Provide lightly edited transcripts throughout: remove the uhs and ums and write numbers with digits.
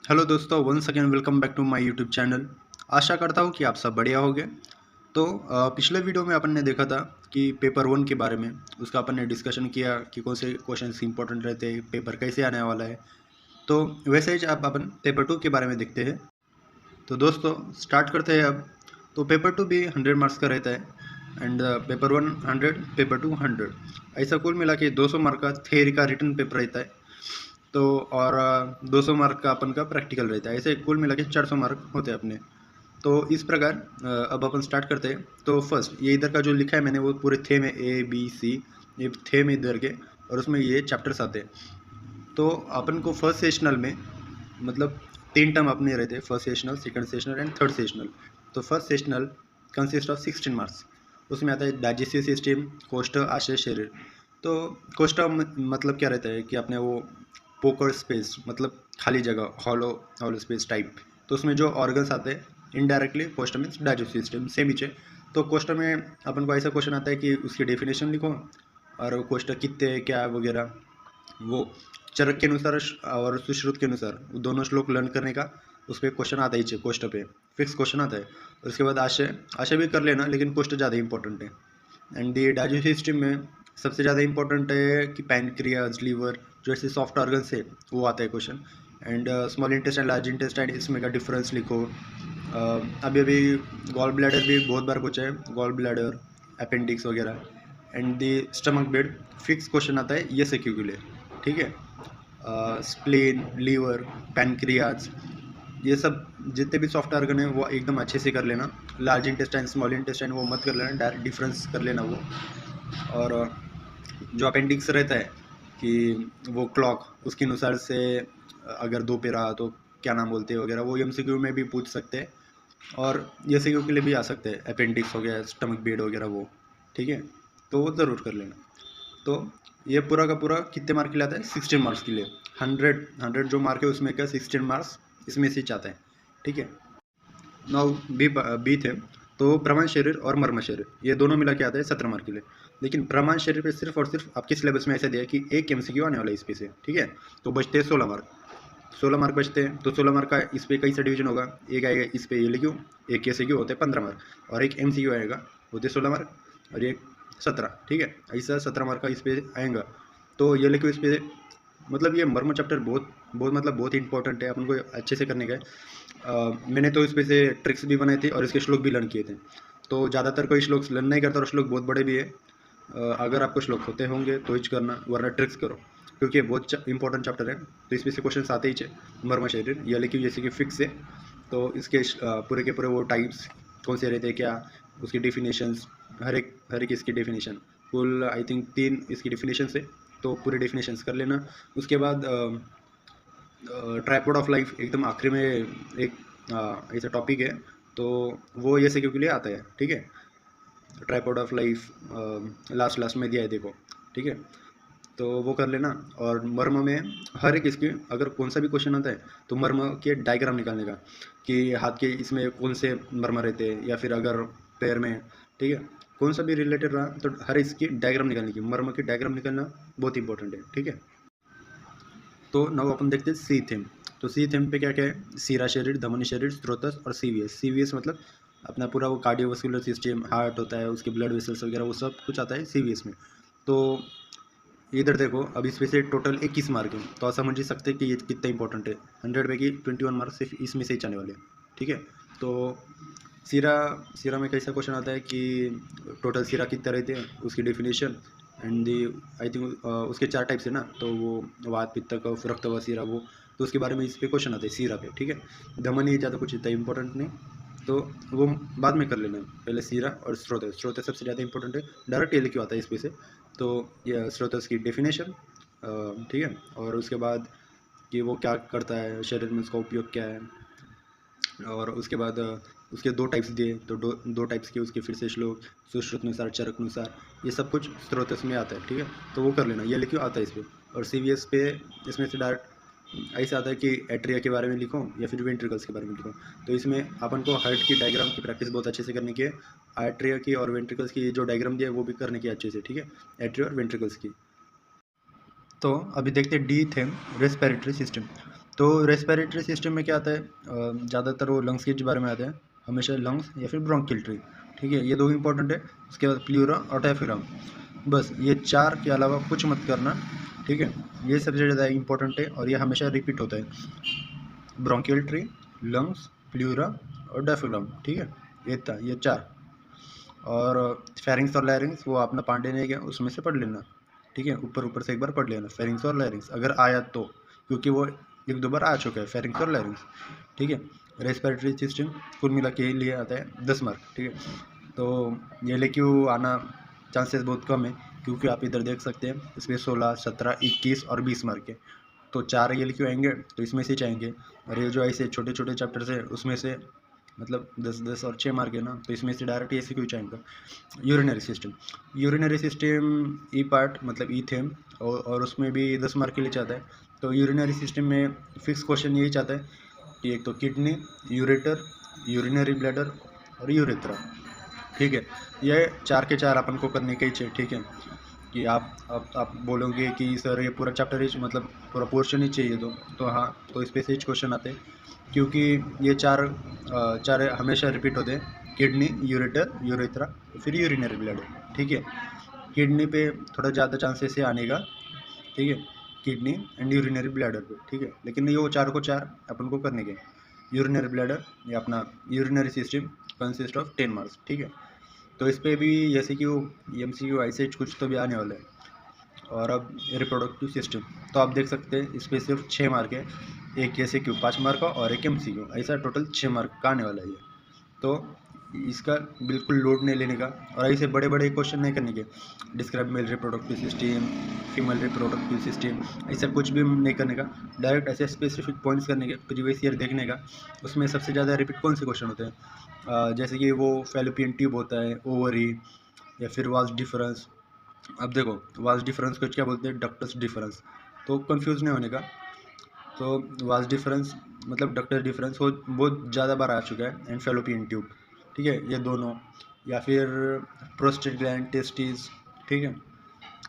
Hello दोस्तों, once again welcome back to my YouTube channel. आशा करता हूँ कि आप सब बढ़िया होंगे। तो पिछले वीडियो में अपन ने देखा था कि पेपर वन के बारे में उसका अपन ने डिस्कशन किया कि कौन से क्वेश्चंस इंपॉर्टेंट रहते हैं, पेपर कैसे आने वाला है। तो वैसे ही अब अपन पेपर टू के बारे में देखते हैं। तो दोस्तों स्टार्ट करते हैं अब। तो पेपर टू भी 100 मार्क्स का रहता है and paper one 100, paper two 100, ऐसा कुल मिला के 200 मार्क का थ्योरी का रिटर्न पेपर रहता है। तो और 200 मार्क का अपन का प्रैक्टिकल रहता है। ऐसे कुल मिला के 400 मार्क होते हैं अपने। तो इस प्रकार अब अपन स्टार्ट करते हैं। तो फर्स्ट ये इधर का जो लिखा है मैंने वो पूरे थे में A B C, ये थे में इधर के, और उसमें ये चैप्टर्स आते हैं। तो अपन को फर्स्ट सेशनल में मतलब 3 टर्म अपने रहते हैं, first sessional, second sessional and third sessional. तो first sessional consist of 16 marks. उसमें आता है डाइजेस्टिव सिस्टम, कोष्ठ, आशय, शरीर। तो कोष्ठ मतलब क्या रहता है कि अपने वो पोकर स्पेस मतलब खाली जगह, हॉलो हॉलो स्पेस टाइप। तो उसमें जो ऑर्गन्स आते हैं इनडायरेक्टली कोष्ठ मीन्स डाइजेस्टिव सिस्टम सेम ही है। तो कोष्ठ में अपन को ऐसा क्वेश्चन आता है कि उसकी डेफिनेशन लिखो और कोष्ठ कितने क्या वगैरह, वो चरक के अनुसार और सुश्रुत के अनुसार दोनों श्लोक लर्न करने का उस पर क्वेश्चन आता ही है, कोष्ठ पे फिक्स क्वेश्चन आता है। उसके बाद आशय आशय भी कर लेना, लेकिन कोष्ठ ज़्यादा इंपॉर्टेंट है। एंड दी डाइजेस्टिव सिस्टम में सबसे ज़्यादा इंपॉर्टेंट है कि पैनक्रियाज, लीवर, जो ऐसे सॉफ्ट ऑर्गन्स है वो आता है question. And small intestine, large intestine, इसमें का डिफरेंस लिखो। अभी अभी गॉल ब्लैडर भी बहुत बार पूछा है, गॉल ब्लैडर, अपेंडिक्स वगैरह। And the stomach bed fix question आता है ये सिक्यू के लिए, ठीक है। स्प्लेन, लीवर, पैनक्रियाज, ये सब जितने भी सॉफ्ट ऑर्गन है वो एकदम अच्छे से कर लेना। लार्ज इंटेस्टाइन, स्मॉल इंटेस्टाइन वो मत कर लेना, डायरेक्ट डिफरेंस कर लेना वो। और जो अपेंडिक्स रहता है कि वो क्लॉक उसके अनुसार से अगर दो पे रहा तो क्या नाम बोलते हैं वगैरह, वो एमसीक्यू में भी पूछ सकते हैं। और ये एमसीक्यू के लिए भी आ सकते हैं, अपेंडिक्स हो गया, स्टमक बेड वगैरह वो, ठीक है। तो वो ज़रूर कर लेना। तो ये पूरा का पूरा कितने मार्क के लिए आता है? 16 मार्क्स के लिए। 100 जो मार्क है उसमें का 16 मार्क्स इसमें से चाहते हैं, ठीक है। नाउ बी थे। तो प्रमाण शरीर और मर्म शरीर ये दोनों मिला के आते हैं 17 मार्क के लिए। लेकिन प्रमाण शरीर पे सिर्फ और सिर्फ आपके सिलेबस में ऐसा दिया है कि एक एमसीक्यू आने वाला है इस पे से, ठीक है। तो बचते हैं 16 मार्क। 16 मार्क बचते हैं, तो 16 मार्क का इस पे कैसा डिवीजन होगा? एक आएगा इस पे एलक्यू, एक एसक्यू होते हैं 15 मार्क, और एक एमसीक्यू आएगा होते 16 मार्क, और एक 17, ठीक है। ऐसा 17 मार्क का इस पे आएगा। तो ये लिखो इस पे, मतलब ये मर्म चैप्टर बहुत बहुत मतलब बहुत इंपॉर्टेंट है, अपन को अच्छे से करने का है। मैंने तो इस पे से ट्रिक्स भी बनाए थे और इसके श्लोक भी लर्न किए थे। तो ज़्यादातर कोई श्लोक लर्न नहीं करता और श्लोक बहुत बड़े भी है। अगर आपको श्लोक होते होंगे तो ही करना, वरना ट्रिक्स करो, क्योंकि ये बहुत इंपॉर्टेंट चैप्टर है। तो इसमें से क्वेश्चन आते ही है। मर्म शरीर या लिखिए जैसे कि फिक्स है। तो इसके पूरे के पूरे वो टाइप्स कौन से रहते हैं, क्या उसकी डेफिनेशंस, हर एक इसकी डेफिनेशन, कुल आई थिंक 3 इसकी डेफिनेशंस है। तो पूरे डेफिनेशंस कर लेना। उसके बाद ट्राइपॉड ऑफ लाइफ एकदम आखिरी में एक ऐसा टॉपिक है, तो वो ये सिक्यू के लिए आता है, ठीक है। Tripod of life last last में दिया है देखो, ठीक है। तो वो कर लेना। और मर्म में हर एक इसकी अगर कौन सा भी क्वेश्चन आता है तो मर्म के डायग्राम निकालने का, कि हाथ के इसमें कौन से मर्म रहते हैं, या फिर अगर पैर में, ठीक है, कौन सा भी रिलेटेड रहा तो हर इसकी डायग्राम निकालने की, मर्म की डायग्राम निकालना बहुत इंपॉर्टेंट है, ठीक है। तो नाउ अपन देखते हैं सी थीम। तो सी थीम पे क्या क्या है? सीरा शरीर, धमनी शरीर, स्त्रोतस और सीवीएस। सीवीएस मतलब अपना पूरा वो कार्डियोवास्कुलर सिस्टम, हार्ट होता है, उसके ब्लड वेसल्स वगैरह वो सब कुछ आता है सीवीएस में। तो इधर देखो अब इसमें से टोटल 21 मार्क है, तो आप समझ ही सकते हैं कि ये कितना इंपॉर्टेंट है। 100 में की 21 मार्क्स सिर्फ इसमें से ही आने वाले हैं, ठीक है। तो सीरा सीरा में कैसा क्वेश्चन आता है कि टोटल सीरा कितने रहते हैं, उसकी definition and the, I think उसके 4 टाइप्स है ना, तो वो वात, पित्त, कफ, रक्त व सीरा, वो तो उसके बारे में इस पे क्वेश्चन आता है सीरा पे, ठीक है। धमनी ज़्यादा कुछ इतना इंपॉर्टेंट नहीं, तो वो बाद में कर लेना। पहले सीरा और स्रोत, स्रोत सबसे ज़्यादा इंपॉर्टेंट है, डायरेक्ट ये क्यों आता है इस पे से। तो ये स्रोतस की डेफिनेशन, ठीक है। और उसके बाद कि वो क्या करता है शरीर में, उसका उपयोग क्या है। और उसके बाद उसके 2 टाइप्स दिए, तो दो टाइप्स के उसके फिर से श्लोक, सुश्रुतनुसार, चरकनुसार, ये सब कुछ स्रोतस में आता है, ठीक है। तो वो कर लेना, ये लिखो आता है इस पर। और सीवीएस पे इसमें से डायरेक्ट ऐसा आता है कि एट्रिया के बारे में लिखो या फिर वेंट्रिकल्स के बारे में लिखो। तो इसमें अपन को हार्ट की डायग्राम की प्रैक्टिस बहुत अच्छे से करने की है। एट्रिया की और वेंट्रिकल्स की जो डायग्राम दिया है वो भी करने की अच्छे से, ठीक है, एट्रिया और वेंट्रिकल्स की। तो अभी देखते हैं डी थेम, रेस्पिरेटरी सिस्टम। तो रेस्पिरेटरी सिस्टम में क्या आता है, ज़्यादातर वो लंग्स के बारे में आता है, हमेशा लंग्स या फिर ब्रोंकियल ट्री, ठीक है, ये दो इंपॉर्टेंट है। उसके बाद प्लूरा और डायफ्राम, बस ये चार के अलावा कुछ मत करना, ठीक है। ये सबसे ज़्यादा इंपॉर्टेंट है और ये हमेशा रिपीट होता है, ब्रोंकियल ट्री, लंग्स, प्लूरा और डायफ्राम, ठीक है, ये चार। और फेरिंग्स और लैरिंग्स वो अपना पांडे ने गया उसमें से पढ़ लेना, ठीक है, ऊपर ऊपर से एक बार पढ़ लेना फेरिंग्स और लैरिंग्स अगर आया तो, क्योंकि वो एक दो बार आ चुका है फेरिंग्स और लैरिंग्स, ठीक है। रेस्पिरेटरी सिस्टम कुल मिला के लिए आता है 10 मार्क, ठीक है। तो ये LQ आना चांसेस बहुत कम है, क्योंकि आप इधर देख सकते हैं इसमें 16, 17, 21 और 20 मार्क है। तो 4 LQ आएंगे तो इसमें से चाहेंगे, और ये जो ऐसे छोटे छोटे चैप्टर्स है उसमें से मतलब 10 और 6 मार्क है ना, तो इसमें से डायरेक्ट ऐसे क्यों चाहेंगे। यूरिनरी सिस्टम ई पार्ट मतलब ई थेम, और उसमें भी 10 मार्क के लिए चाहता है। तो यूरिनरी सिस्टम में फिक्स क्वेश्चन यही चाहता है कि एक तो किडनी, यूरेटर, यूरिनरी ब्लैडर और यूरेथ्रा, ठीक है। ये 4 के 4 अपन को करने के ही चाहिए, ठीक है। कि आप बोलोगे कि सर ये पूरा चैप्टर ही मतलब पूरा पोर्शन ही चाहिए, तो हाँ, तो इस पे से क्वेश्चन आते हैं, क्योंकि ये चार हमेशा रिपीट होते हैं, किडनी, यूरेटर, यूरेथ्रा, फिर यूरिनरी ब्लैडर, ठीक है। किडनी पे थोड़ा ज़्यादा चांसेस है आने का, ठीक है, किडनी एंड यूरिनरी ब्लैडर पे, ठीक है। लेकिन ये वो 4 को 4 अपन को करने के, यूरिनरी ब्लैडर या अपना urinary system consist of 10 marks, ठीक है। तो इस पे भी जैसे कि वो MCQ ऐसे कुछ तो भी आने वाला है। और अब रिप्रोडक्टिव सिस्टम, तो आप देख सकते हैं इस पर सिर्फ 6 मार्क है, एक SAQ 5 मार्क का और एक MCQ, ऐसा टोटल 6 मार्क का आने वाला है ये। तो इसका बिल्कुल लोड नहीं लेने का, और ऐसे बड़े बड़े क्वेश्चन नहीं करने के, describe male reproductive system, female reproductive system, ऐसा कुछ भी नहीं करने का। डायरेक्ट ऐसे स्पेसिफिक पॉइंट्स करने के, प्रीवियस ईयर देखने का, उसमें सबसे ज़्यादा रिपीट कौन से क्वेश्चन होते हैं, जैसे कि वो फैलोपियन ट्यूब होता है, ओवरी, या फिर वाल्स डिफरेंस। अब देखो वाल्स डिफरेंस को क्या बोलते हैं, डक्टस डिफरेंस, तो कंफ्यूज नहीं होने का। तो वाल्स डिफरेंस मतलब डक्टस डिफरेंस वो बहुत ज़्यादा बार आ चुका है, एंड फैलोपियन ट्यूब, ठीक है, ये दोनों, या फिर प्रोस्टेट ग्लैंड, टेस्टिस, ठीक है।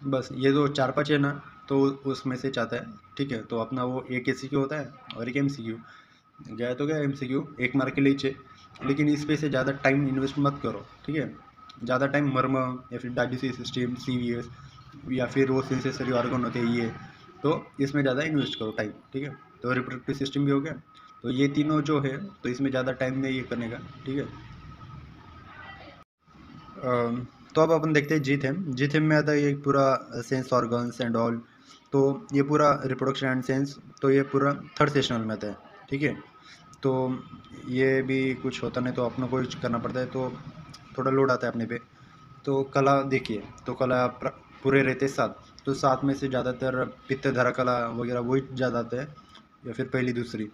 बस ये दो 4-5 है ना, तो उसमें से चाहता है, ठीक है। तो अपना वो एक SAQ होता है और एक MCQ, गया तो गया MCQ 1 मार्क के लिए चाहिए, लेकिन इस पे से ज़्यादा टाइम इन्वेस्ट मत करो, ठीक है। ज़्यादा टाइम मर्म या फिर डाइजेस्टिव सिस्टम, CVS, या फिर वो सेंसरी ऑर्गन होते हैं ये, तो इसमें ज़्यादा इन्वेस्ट करो टाइम, ठीक है। तो रिप्रोडक्टिव सिस्टम भी हो गया, तो ये तीनों जो है तो इसमें ज़्यादा टाइम नहीं ये करने का, ठीक है। तो अब अपन देखते हैं जी थेम में आता है ये पूरा सेंस ऑर्गन्स एंड ऑल, तो ये पूरा रिप्रोडक्शन एंड सेंस, तो ये पूरा थर्ड सेशनल में आता है, ठीक है। तो ये भी कुछ होता नहीं तो अपना को करना पड़ता है, तो थोड़ा लोड आता है अपने पे। तो कला देखिए, तो कला पूरे रहते 7, तो 7 में से ज़्यादातर पित्तधारा कला वगैरह वही ज़्यादा आता है, या फिर पहली दूसरी,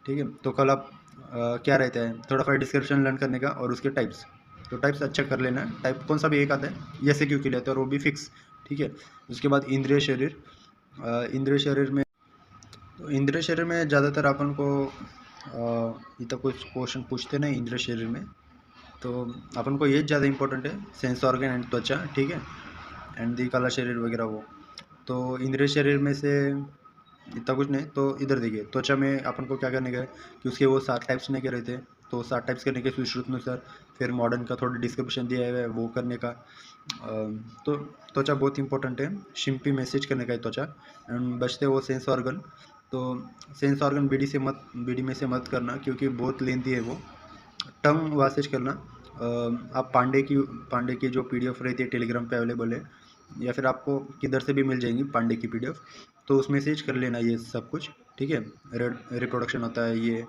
ठीक है। तो कला क्या रहता है, थोड़ा सा डिस्क्रिप्शन लर्न करने का और उसके टाइप्स, तो टाइप्स अच्छा कर लेना है, टाइप कौन सा भी एक आता है जैसे क्यों के लिए आता है और वो भी फिक्स, ठीक है। उसके बाद इंद्रिय शरीर, इंद्रिय शरीर में ज़्यादातर अपन को इतना कुछ क्वेश्चन पूछते नहीं इंद्रिय शरीर में, तो अपन को ये ज़्यादा इंपॉर्टेंट है, सेंस ऑर्गन एंड त्वचा, ठीक है, एंड दी कला शरीर वगैरह वो। तो इंद्रिय शरीर में से इतना कुछ नहीं, तो इधर देखिए त्वचा में अपन को क्या करने का है कि उसके वो 7 टाइप्स नहीं कर रहे थे, तो 7 टाइप्स करने के सुश्रुतनुसार, फिर मॉडर्न का थोड़ा डिस्क्रिप्शन दिया हुआ है वो करने का। तो त्वचा बहुत इंपॉर्टेंट है, शिंपी मैसेज करने का है त्वचा, एंड बचते वो सेंस ऑर्गन। तो सेंस ऑर्गन बीडी में से मत करना, क्योंकि बहुत लेंथी है वो। टंग वासेज करना, आप पांडे की जो PDF रहती है टेलीग्राम पे अवेलेबल है, या फिर आपको किधर से भी मिल जाएंगी पांडे की PDF, तो उसमें से कर लेना ये सब कुछ, ठीक है। रिप्रोडक्शन होता है ये,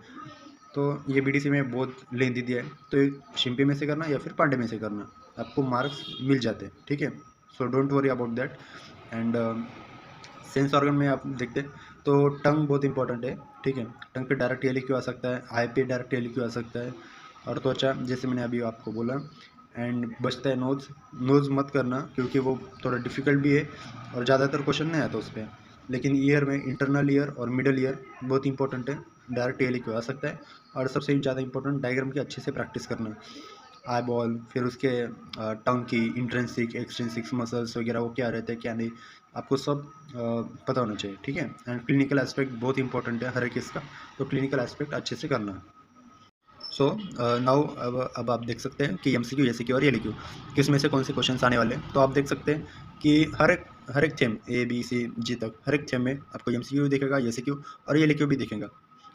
तो ये BDC में बहुत लेंथी दिया है, तो एक शिंपी में से करना या फिर पांडे में से करना, आपको मार्क्स मिल जाते हैं, ठीक है। So don't worry about that. And sense organ में आप देखते हैं तो टंग बहुत इंपॉर्टेंट है, ठीक है। टंग पे डायरेक्ट LQ आ सकता है, आई पे डायरेक्ट LQ आ सकता है, और त्वचा जैसे मैंने अभी आपको बोला। एंड बचता है नोज़ मत करना, क्योंकि वो थोड़ा डिफिकल्ट भी है और ज़्यादातर क्वेश्चन नहीं आता उस पर। लेकिन ईयर में इंटरनल ईयर और मिडल ईयर बहुत इंपॉर्टेंट है, डायरेक्ट LQ आ सकता है। और सबसे ज़्यादा इंपॉर्टेंट डायग्राम की अच्छे से प्रैक्टिस करना, आई बॉल, फिर उसके टंग की इंट्रेंसिक एक्सट्रेंसिक मसल्स वगैरह वो क्या रहते हैं क्या नहीं, आपको सब पता होना चाहिए, ठीक है। एंड क्लिनिकल एस्पेक्ट बहुत इंपॉर्टेंट है हर एक इसका, तो क्लिनिकल एस्पेक्ट अच्छे से करना है। सो नाउ अब आप देख सकते हैं कि एमसीक्यू, एसीक्यू और एलक्यू किस में से कौन से क्वेश्चंस आने वाले हैं। तो आप देख सकते हैं कि हर एक थीम ए बी सी जी तक हर एक थीम में आपको एमसीक्यू दिखेगा, एसीक्यू और एलक्यू भी दिखेगा।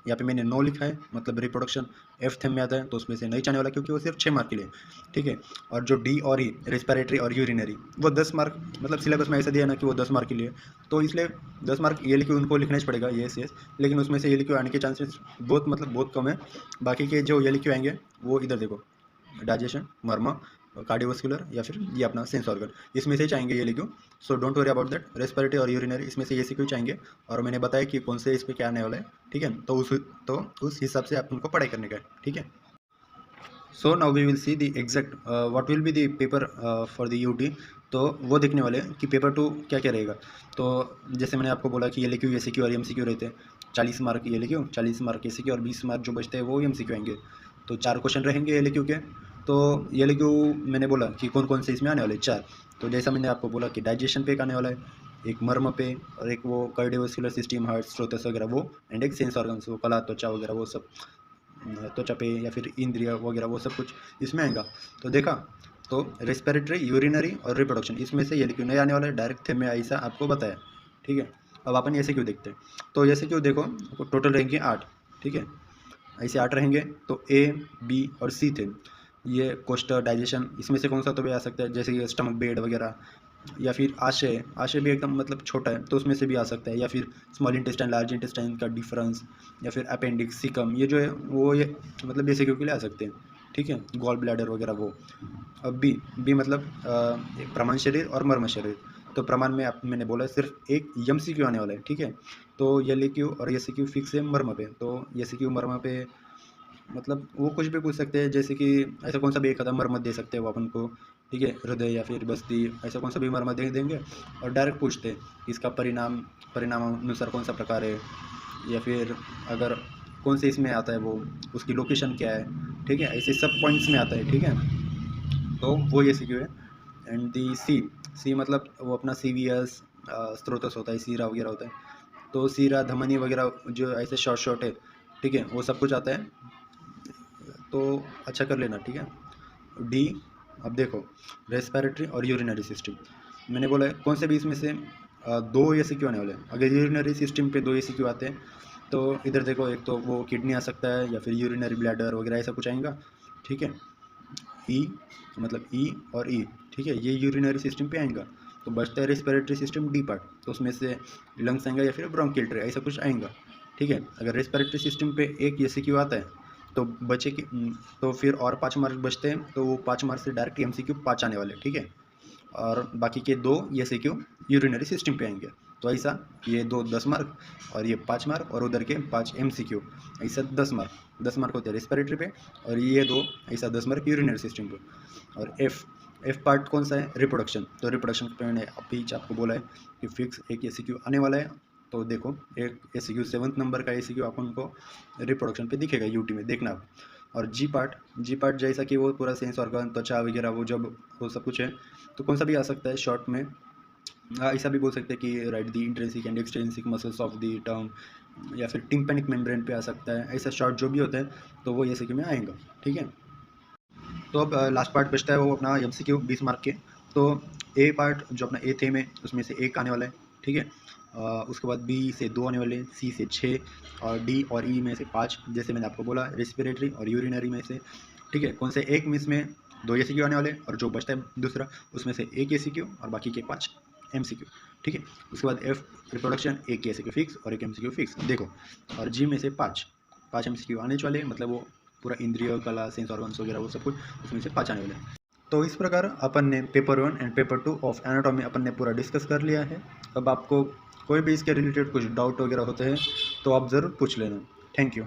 यहाँ पे मैंने 9 लिखा है, मतलब रिप्रोडक्शन एफ थीम में आता है, तो उसमें से नहीं जाने वाला क्योंकि वो सिर्फ 6 मार्क के लिए, ठीक है। और जो डी और ई रेस्पिरेटरी और यूरिनरी वो 10 मार्क, मतलब सिलेबस में ऐसा दिया ना कि वो 10 मार्क के लिए, तो इसलिए 10 मार्क एलक्यू उनको लिखना ही पड़ेगा, येस येस। लेकिन उसमें से एलक्यू आने के चांसेस बहुत, मतलब बहुत कम है। बाकी के जो एलक्यू आएंगे वो इधर देखो, डाइजेशन, मर्मा, कार्डियोवास्कुलर या फिर ये अपना सेंस ऑर्गन, इसमें से ही चाहेंगे ये लिखो। So don't worry about that, respiratory और यूरिनरी इसमें से ये सीक्यू चाहेंगे, और मैंने बताया कि कौन से इस पे क्या आने वाला है, ठीक है। तो उस हिसाब से आप उनको पढ़ाई करने का है, ठीक है। So now we will see the exact what will be the paper for the UT. तो वो देखने वाले हैं कि पेपर 2 क्या क्या रहेगा। तो जैसे मैंने आपको बोला कि ये लिक्यू, ये सी क्यू और एम सी क्यू रहते हैं। 40 मार्क ये लिक्यू, 40 मार्क ए सी क्यू और 20 मार्क जो बचते हैं वो एम सी क्यू आएंगे। तो 4 क्वेश्चन रहेंगे एल क्यू के। तो ये लिक्यू मैंने बोला कि कौन कौन से इसमें आने वाले 4। तो जैसा मैंने आपको बोला कि डाइजेशन पे एक आने वाला है, एक मर्म पे, और एक वो कार्डियोवास्कुलर सिस्टम, हार्ट, स्रोतस वगैरह वो, एंड एक सेंस ऑर्गन्स, वो कला, त्वचा वगैरह वो सब, त्वचा पे या फिर इंद्रिय वगैरह वो सब कुछ इसमें आएगा। तो देखा, तो रेस्पिरेटरी, यूरिनरी और रिप्रोडक्शन इसमें से ये क्यों नहीं आने वाला है, डायरेक्ट थे में ऐसा आपको बताया, ठीक है। अब अपन ऐसे क्यों देखते हैं। तो ऐसे क्यों देखो, टोटल रहेंगे 8, ठीक है। ऐसे 8 रहेंगे, तो ए बी और सी थे ये कोस्टर, डाइजेशन, इसमें से कौन सा तो भी आ सकता है, जैसे ये स्टमक बेड वगैरह, या फिर आशय, आशय भी एकदम मतलब छोटा है तो उसमें से भी आ सकता है, या फिर स्मॉल इंटेस्टाइन, लार्ज इंटेस्टाइन का डिफरेंस, या फिर अपेंडिक्स, सिकम, ये जो है वो ये मतलब बेसिक के लिए आ सकते हैं, ठीक है। गॉल ब्लैडर वगैरह वो। अब बी मतलब प्रमाण शरीर और मर्म शरीर। तो प्रमाण में आप मैंने बोला सिर्फ एक एम सी क्यू आने वाला है, ठीक है। तो ये क्यू और ये सी क्यू फिक्स है मर्म पे, तो ये सी क्यू मर्म पे मतलब वो कुछ भी पूछ सकते हैं, जैसे कि ऐसा कौन सा भी एक आधा मरम्मत दे सकते हैं वो अपन को, ठीक है। हृदय या फिर बस्ती, ऐसा कौन सा भी मरम्मत दे देंगे, और डायरेक्ट पूछते हैं इसका परिणाम अनुसार कौन सा प्रकार है, या फिर अगर कौन से इसमें आता है वो, उसकी लोकेशन क्या है, ठीक है। ऐसे सब पॉइंट्स में आता है, ठीक है। तो वो ये सी क्यू है। एंड दी सी मतलब वो अपना सी वी एस स्त्रोतस होता है, सीरा वगैरह होता है, तो सीरा, धमनी वगैरह जो ऐसे शॉर्ट है, ठीक है, वो सब कुछ आता है। तो अच्छा कर लेना, ठीक है। डी, अब देखो, रेस्पिरेटरी और यूरिनरी सिस्टम मैंने बोला है कौन से भी इसमें से 2 ए सी क्यू आने वाले हैं। अगर यूरिनरी सिस्टम पे 2 ए सी क्यू आते हैं तो इधर देखो, एक तो वो किडनी आ सकता है, या फिर यूरिनरी ब्लैडर वगैरह ऐसा कुछ आएगा, ठीक है। ई मतलब ई और ई, ठीक है, ये यूरिनरी सिस्टम पे आएगा। तो बचता है रेस्पिरेटरी सिस्टम डी पार्ट, तो उसमें से लंग्स आएंगा या फिर ब्रोंकियल ट्रे, ऐसा कुछ आएगा, ठीक है। अगर रेस्पिरेटरी सिस्टम पे एक ए सी क्यू आता है तो बचे की, तो फिर और 5 मार्क बचते हैं, तो वो 5 मार्क से डायरेक्ट एम सी क्यू 5 आने वाले, ठीक है। और बाकी के 2 ए सी क्यू यूरिनरी सिस्टम पे आएंगे। तो ऐसा ये 2 10 मार्क, और ये 5 मार्क, और उधर के 5 एम सी क्यू, ऐसा 10 मार्क होते हैं रेस्पिरेटरी पे, और ये 2 ऐसा 10 मार्क यूरिनरी सिस्टम पे। और एफ पार्ट कौन सा है, रिप्रोडक्शन। तो रिप्रोडक्शन पे मैंने अभी आपको बोला है कि फिक्स एक ए सी क्यू आने वाला है। तो देखो, एक ए सी क्यू 7th नंबर का ए सी क्यू अपन को रिप्रोडक्शन पे दिखेगा यूटी में, देखना आप। और जी पार्ट जैसा कि वो पूरा सेंस ऑर्गन, त्वचा वगैरह वो जब वो सब कुछ है, तो कौन सा भी आ सकता है शॉर्ट में। ऐसा भी बोल सकते हैं कि right the intrinsic and extrinsic muscles of the tongue, या फिर टिम्पैनिक मेम्ब्रेन पे आ सकता है। ऐसा शॉर्ट जो भी होता है तो वो ए सी क्यू में आएगा, ठीक है। तो अब लास्ट पार्ट बचता है वो अपना एम सी क्यू 20 मार्क के। तो ए पार्ट जो अपना ए थे में, उसमें से 1 आने वाला है, ठीक है। उसके बाद बी से 2 आने वाले, सी से 6, और डी और ई में से 5, जैसे मैंने आपको बोला रेस्पिरेटरी और यूरिनरी में से, ठीक है। कौन से एक में इसमें 2 ए सी क्यू आने वाले, और जो बचता है दूसरा उसमें से 1 ए सी क्यू और बाकी के 5 एम सी क्यू, ठीक है। उसके बाद एफ रिप्रोडक्शन, 1 ए सी क्यू फिक्स और 1 एम सी क्यू फिक्स, देखो। और जी में से 5 एम सी क्यू आने वाले, मतलब वो पूरा इंद्रिय, कला, सेंस ऑर्गन्स वगैरह वो सब कुछ उसमें से 5 आने वाले हैं। तो इस प्रकार अपन ने paper 1 and paper 2 of anatomy अपन ने पूरा डिस्कस कर लिया है। अब आपको कोई भी इसके रिलेटेड कुछ डाउट वगैरह होते हैं तो आप ज़रूर पूछ लेना। Thank you.